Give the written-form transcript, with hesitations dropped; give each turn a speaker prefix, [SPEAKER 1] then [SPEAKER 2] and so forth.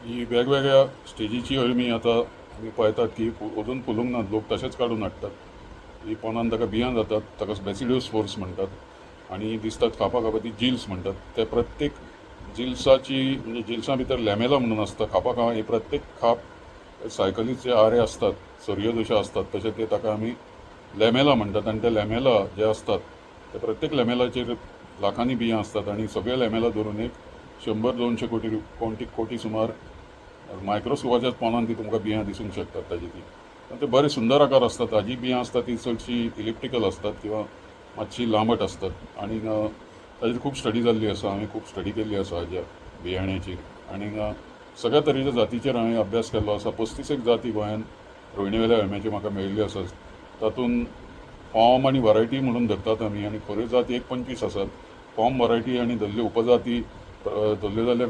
[SPEAKER 1] ही वेगवेगळ्या स्टेजीची अळमी आमी पळयतात की अजून फुलूंक नात, लोक तशेंच काडून हाडटात. ही पोंदान ताका बियां जातात, ताका बॅसिलियस स्पोर्स म्हणटात आनी दिसतात खापा खापा ती जिल्स म्हणटात. ते प्रत्येक जिल्साची म्हणजे जिल्सां भितर लॅमेला म्हणून आसता खापा खापा. हे प्रत्येक खाप सायकलीचे आरे असतात, सरयो जश्यो असतात तशें ते ताका आमी लॅमेला म्हणटात. आनी ते लॅमेला जे असतात ते प्रत्येक लॅमेलाचेर लाखांनी बियां असतात आनी सगळे लॅमेला धरून एक 100-200 कोटी सुमार मायक्रोस्कोपाच्या पोंदान ती तुमकां बियां दिसूंक शकतात ताजी ती. ते बरे सुंदर आकार असतात. ताजी बियां असतात ती चडशी इलिप्टिकल असतात किंवा मातशी लांबट असतात आनी ताजी खूब स्टडी जाल्ली आसा. हांवें खूब स्टडी केल्ली आसा हाज्या बियाण्याचेर आनी सगळ्या तरेच्या जातीचेर हांवें अभ्यास केल्लो आसा. 35 जाती गोंयान रोहिणीवेल्या अळम्याच्यो म्हाका मेळिल्ल्यो आसात. तातूंत फॉर्म आनी वरायटी म्हणून धरतात आमी आनी खऱ्यो जाती एक 25 आसात. फॉर्म वरायटी आनी धरल्यो उपजाती धरल्यो जाल्यार